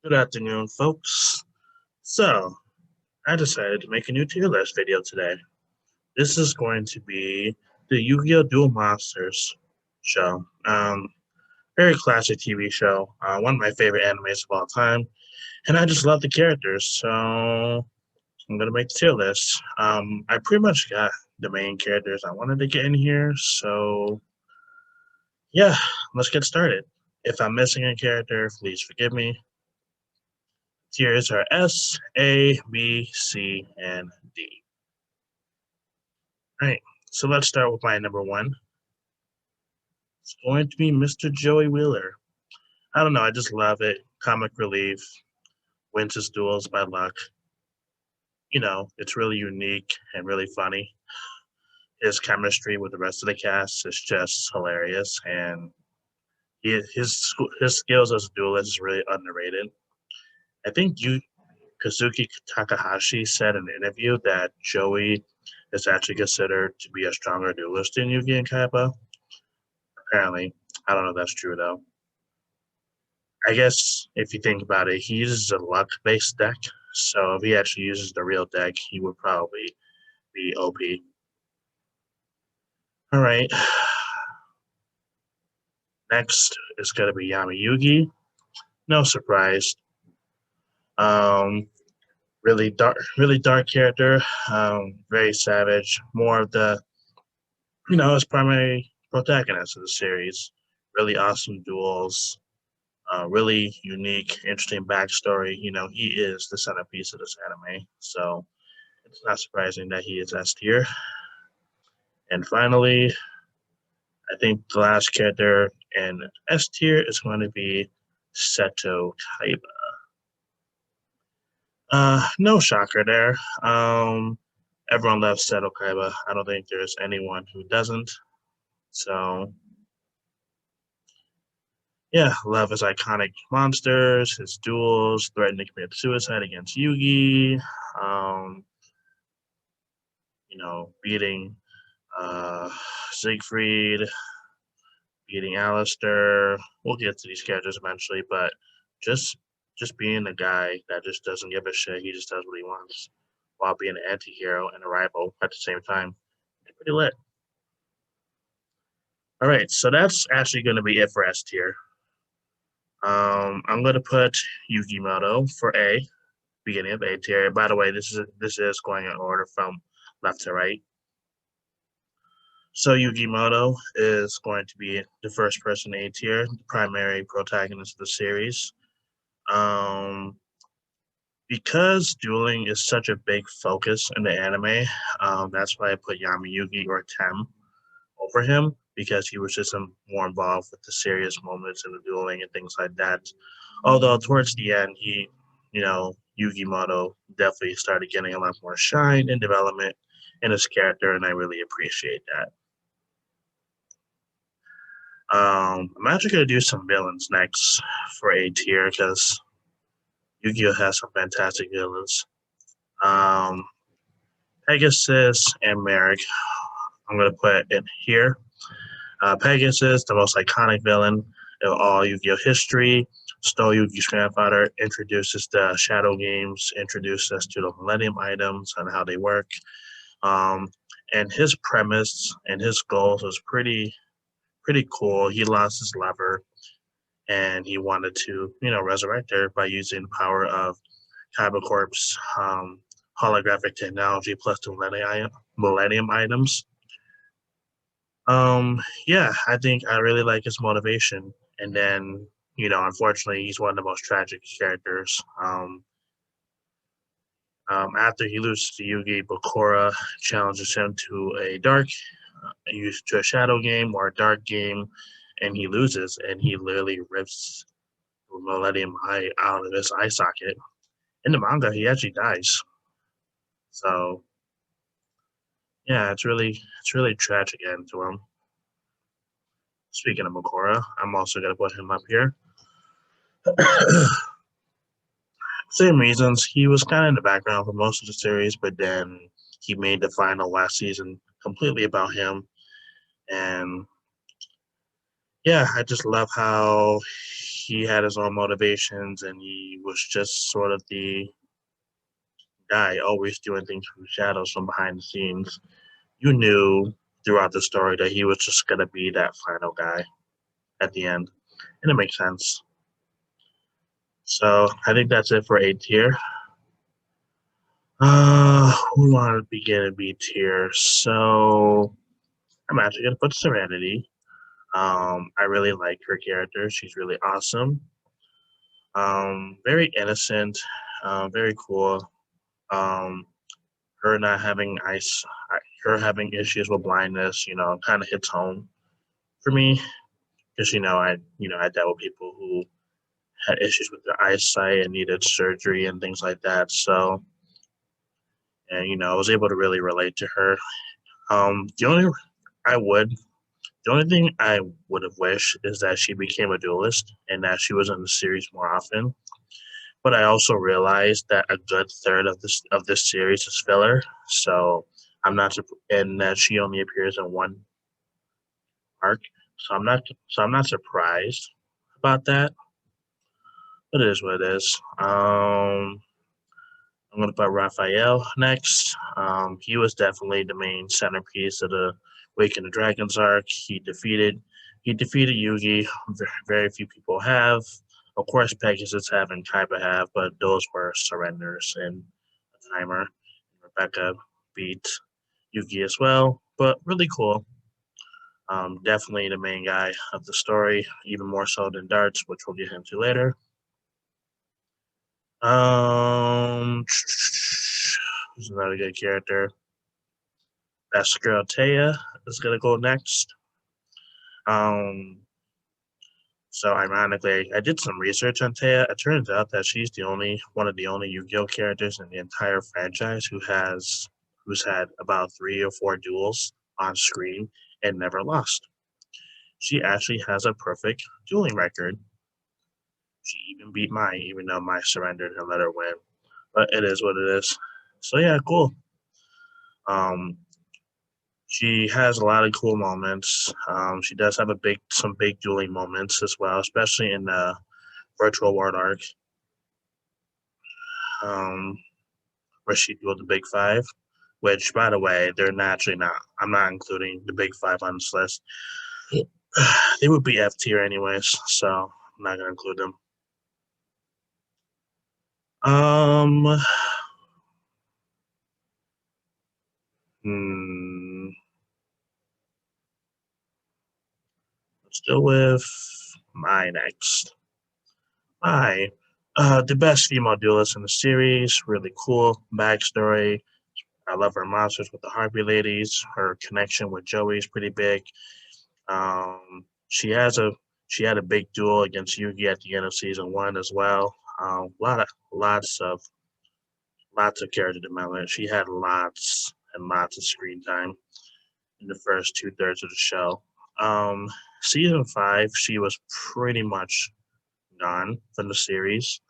Good afternoon, folks. So, I decided to make a new tier list video today. This is going to be the Yu-Gi-Oh! Duel Monsters show. Very classic TV show. One of my favorite animes of all time, and I just love the characters. So, I'm gonna make the tier list. I pretty much got the main characters I wanted to get in here. So, yeah, let's get started. If I'm missing a character, please forgive me. Tiers are S, A, B, C, and D. All right, so let's start with my number one. It's going to be Mr. Joey Wheeler. I don't know, I just love it. Comic relief, wins his duels by luck. It's really unique and really funny. His chemistry with the rest of the cast is just hilarious, and his skills as a duelist is really underrated. I think Kazuki Takahashi said in an interview that Joey is actually considered to be a stronger duelist than Yugi and Kaiba. Apparently, I don't know if that's true though. I guess if you think about it, he uses a luck-based deck, so if he actually uses the real deck, he would probably be OP. All right, next is gonna be Yami Yugi. No surprise. Um, really dark character. Very savage. More of the his primary protagonist of the series. Really awesome duels. Really unique, interesting backstory. He is the centerpiece of this anime, so it's not surprising that he is S tier. And finally, I think the last character in S tier is going to be Seto Kaiba. No shocker there. Everyone loves Seto Kaiba. I don't think there's anyone who doesn't. So yeah, love his iconic monsters, his duels, threatening to commit suicide against Yugi, um, beating Siegfried, beating Alistair. We'll get to these characters eventually, but just just being a guy that just doesn't give a shit, he just does what he wants while being an anti-hero and a rival at the same time. It's pretty lit. All right, so that's actually going to be it for S tier. I'm going to put Yukimoto for A, beginning of A tier. By the way, this is going in order from left to right. So Yugimoto is going to be the first person A tier, the primary protagonist of the series. Um, because dueling is such a big focus in the anime, that's why I put Yami Yugi or Tem over him because he was just more involved with the serious moments in the dueling and things like that. Although towards the end, Yugimoto definitely started getting a lot more shine and development in his character, and I really appreciate that. I'm actually gonna do some villains next for A tier because Yu-Gi-Oh has some fantastic villains. Um, Pegasus and Merrick. I'm gonna put in here. Pegasus, the most iconic villain of all Yu-Gi-Oh history, stole Yu-Gi-Oh's grandfather, introduces the Shadow Games, introduced us to the Millennium items and how they work. Um, and his premise and his goals was pretty cool. He lost his lover and he wanted to, resurrect her by using the power of Kyber Corp's holographic technology plus the Millennium items. Yeah, I think I really like his motivation. And then, unfortunately, he's one of the most tragic characters. After he loses to Yugi, Makora challenges him to to a shadow game or a dark game, and he loses, and he literally rips the Millennium Eye out of his eye socket. In the manga, he actually dies. So yeah, it's really tragic end to him. Speaking of Makora, I'm also gonna put him up here. Same reasons. He was kind of in the background for most of the series, but then he made the final last season completely about him. And yeah, I just love how he had his own motivations and he was just sort of the guy always doing things from shadows from behind the scenes. You knew throughout the story that he was just gonna be that final guy at the end, and it makes sense. So I think that's it for A tier. Who want to begin in B tier? So I'm actually gonna put Serenity. I really like her character. She's really awesome. Very innocent. Very cool. Um, her not having her having issues with blindness, kind of hits home for me because I dealt with people who had issues with their eyesight and needed surgery and things like that. So, and I was able to really relate to her. Um, the only I would the only thing I would have wished is that she became a duelist and that she was in the series more often. But I also realized that a good third of this series is filler. So and that she only appears in one arc. So I'm not surprised about that. But it is what it is. I'm gonna put Raphael next. He was definitely the main centerpiece of the Waking the Dragons arc. He defeated Yugi. Very few people have. Of course, Pegasus have and Kaiba have, but those were surrenders in a timer. Rebecca beat Yugi as well, but really cool. Definitely the main guy of the story, even more so than Darts, which we'll get into later. Who's another good character? That's girl Taya is gonna go next. Um, so ironically, I did some research on Taya. It turns out that she's the only one of the only Yu-Gi-Oh characters in the entire franchise who's had about 3 or 4 duels on screen and never lost. She actually has a perfect dueling record. She even beat mine, even though mine surrendered and let her win. But it is what it is. So yeah, cool. Um, she has a lot of cool moments. She does have some big dueling moments as well, especially in the virtual world arc, um, where she dueled the Big Five. Which, by the way, they're naturally not. I'm not including the Big Five on this list. They would be F tier anyways, so I'm not gonna include them. Um, hmm, let's go with my next. My, the best female duelist in the series. Really cool backstory. I love her monsters with the Harpy ladies. Her connection with Joey is pretty big. Um, she has a she had a big duel against Yugi at the end of season 1 as well. Lots of character development. She had lots and lots of screen time in the first 2/3 of the show. Um, season 5, she was pretty much gone from the series.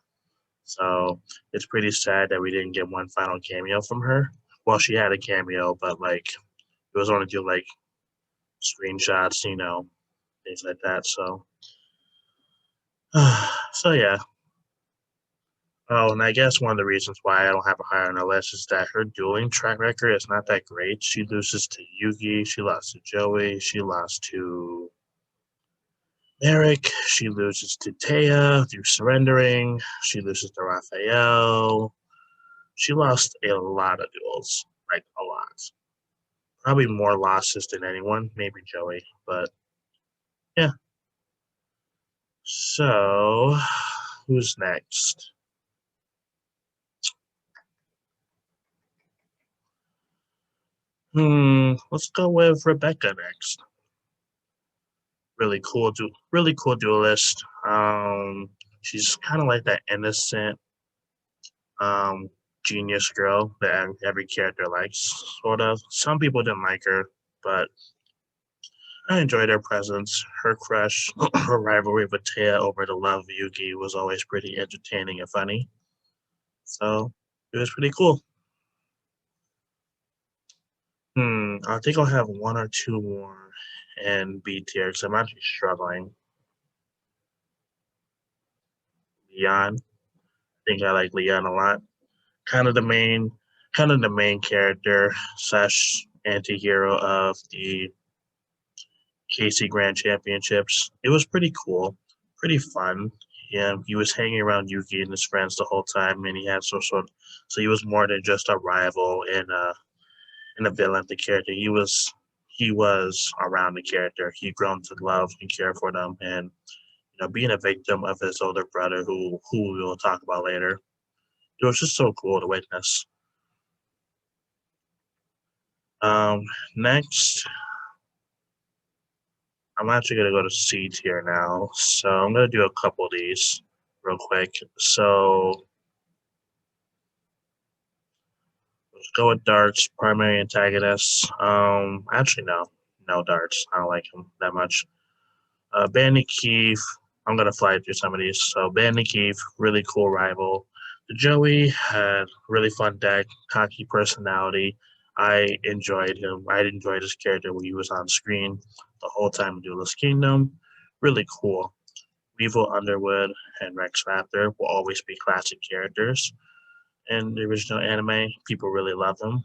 So it's pretty sad that we didn't get one final cameo from her. Well, she had a cameo, but like it was only through like screenshots, things like that. So, so yeah. Oh, and I guess one of the reasons why I don't have her higher on the list is that her dueling track record is not that great. She loses to Yugi, she lost to Joey, she lost to Merrick, she loses to Taya through surrendering, she loses to Raphael. She lost a lot of duels, like a lot. Probably more losses than anyone, maybe Joey, but yeah. So, who's next? Let's go with Rebecca next. Really cool duelist. She's kind of like that innocent, um, genius girl that every character likes, sort of. Some people didn't like her, but I enjoyed her presence. Her crush, her rivalry with Taya over the love of Yugi was always pretty entertaining and funny. So it was pretty cool. I think I'll have one or two more in B tier because I'm actually struggling. Beyond. think I like Leon a lot. Kind of the main, kind of the main character slash anti-hero of the KC Grand Championships. It was pretty cool, pretty fun. Yeah, he was hanging around Yuki and his friends the whole time, and he had so he was more than just a rival and a villain. The character he was around the character. He grown to love and care for them, and being a victim of his older brother, who we will talk about later. It was just so cool to witness. Um, Next, I'm actually gonna go to C tier now, so I'm gonna do a couple of these real quick. So let's go with Darts, primary antagonists. Actually no Darts. I don't like him that much. Bendy Keith, I'm gonna fly through some of these. So Bendy Keith, really cool rival. The Joey had really fun deck, cocky personality. I enjoyed him. I enjoyed his character when he was on screen the whole time in Duelist Kingdom. Really cool. Weevil Underwood and Rex Raptor will always be classic characters in the original anime. People really love them.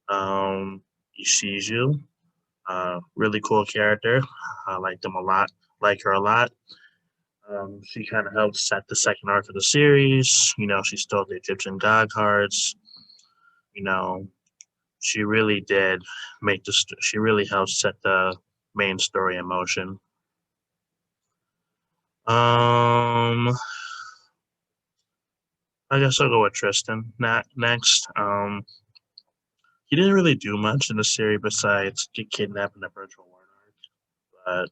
Um, Ishiju, really cool character. I like them a lot. Like her a lot. She kind of helped set the second arc of the series. She stole the Egyptian god cards. You know, she really did she really helped set the main story in motion. Um, I guess I'll go with Tristan next. He didn't really do much in the series besides get kidnapped in the virtual world arc, but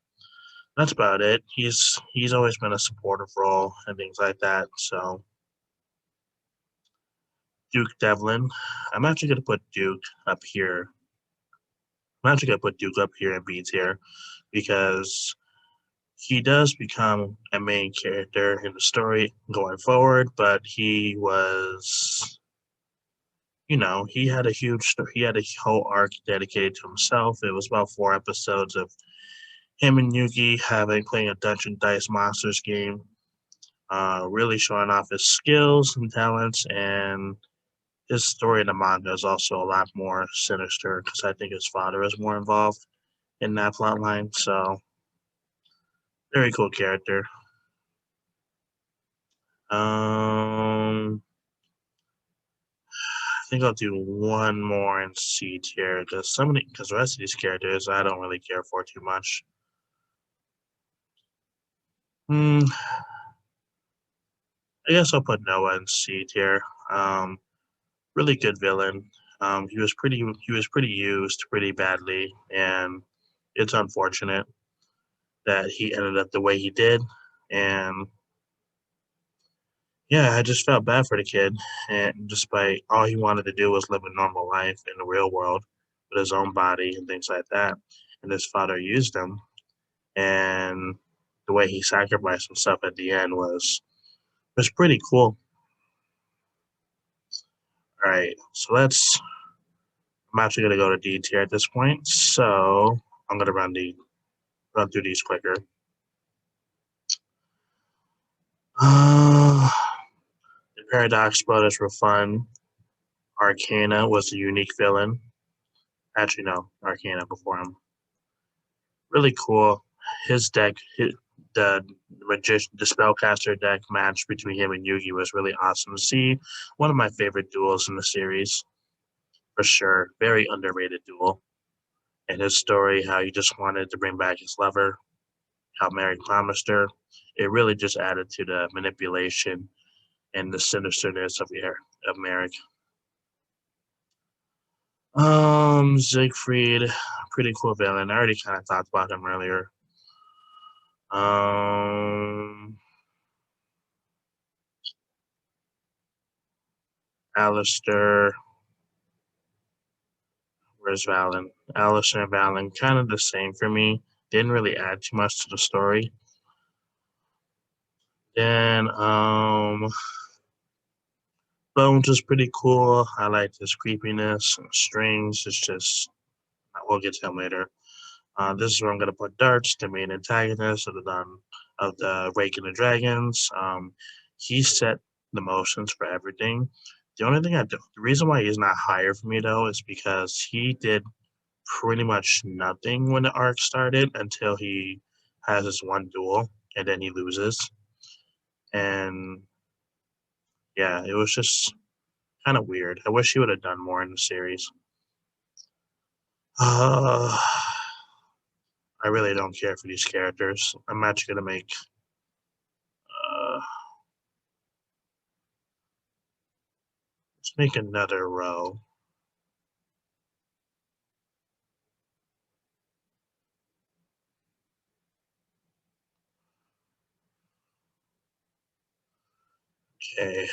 that's about it. He's always been a supportive role and things like that. So Duke Devlin, I'm actually gonna put Duke up here. I'm actually gonna put Duke up here in B tier because he does become a main character in the story going forward, but he had a whole arc dedicated to himself. It was about 4 episodes of him and Yugi having playing a Dungeon Dice Monsters game, really showing off his skills and talents. And his story in the manga is also a lot more sinister because I think his father is more involved in that plot line. So very cool character. I think I'll do one more in C tier because the rest of these characters I don't really care for too much. Hmm, I guess I'll put Noah in C tier. Really good villain. He was pretty used pretty badly, and it's unfortunate that he ended up the way he did. And yeah, I just felt bad for the kid. And despite all he wanted to do was live a normal life in the real world with his own body and things like that, and his father used him, and the way he sacrificed himself at the end was pretty cool. All right, so I'm actually gonna go to D tier at this point. So I'm gonna run through these quicker. Uh, the Paradox Brothers were fun. Arcana was a unique villain. Actually, no, Arcana before him. Really cool. His deck, the magician, the spellcaster deck match between him and Yugi was really awesome to see. One of my favorite duels in the series, for sure. Very underrated duel. And his story, how he just wanted to bring back his lover, how Merrick promised her. It really just added to the manipulation and the sinisterness of Merrick. Siegfried, pretty cool villain. I already kind of talked about him earlier. Um, Alistair, where's Valen? Alistair and Valen, kind of the same for me. Didn't really add too much to the story. Then, Bones was pretty cool. I liked his creepiness and strings. It's just, we'll get to him later. This is where I'm going to put Darts, the main antagonist of the Wake of the Dragons. he set the motions for everything. The only thing the reason why he's not higher for me though is because he did pretty much nothing when the arc started until he has his one duel and then he loses. And yeah, it was just kind of weird. I wish he would have done more in the series. Uh, I really don't care for these characters. I'm actually gonna make. Let's make another row. Okay.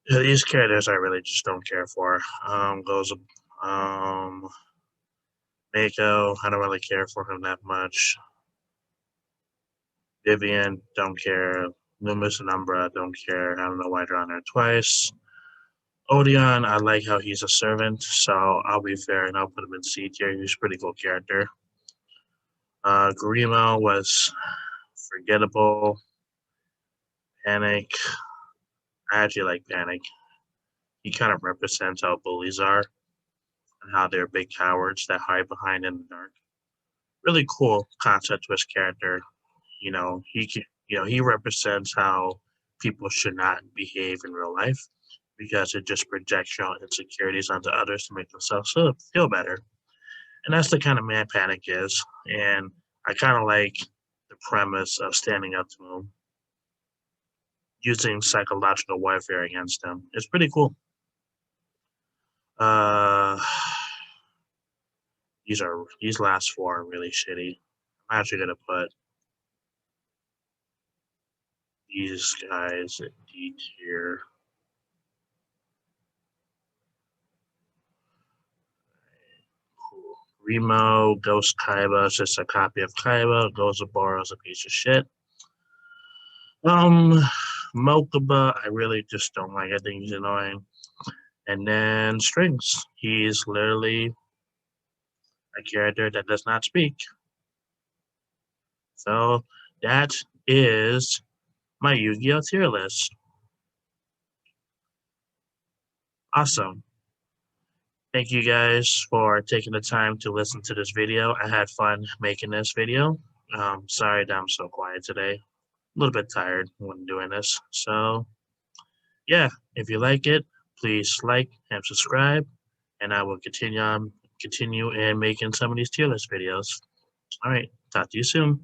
Yeah, these characters I really just don't care for. Goes Mako, I don't really care for him that much. Vivian, don't care. Loomis and Umbra, don't care. I don't know why they're on there twice. Odeon, I like how he's a servant, so I'll be fair and I'll put him in C tier. He's a pretty cool character. Grimo was forgettable. Panic, I actually like Panic. He kind of represents how bullies are and how they're big cowards that hide behind in the dark. Really cool concept to his character. He represents how people should not behave in real life because it just projects your insecurities onto others to make themselves feel better. And that's the kind of man Panic is. And I kind of like the premise of standing up to him, using psychological warfare against him. It's pretty cool. Uh, these last four are really shitty. I'm actually gonna put these guys at D tier. Cool. Grimo, Ghost Kaiba is just a copy of Kaiba. Gozaboro's a piece of shit. Mokuba, I really just don't like. I think he's annoying. And then Strings. He's literally a character that does not speak. So that is my Yu-Gi-Oh! Tier list. Awesome. Thank you guys for taking the time to listen to this video. I had fun making this video. Sorry that I'm so quiet today. A little bit tired when doing this. So yeah, if you like it, please like and subscribe, and I will continue in making some of these tier list videos. All right, talk to you soon.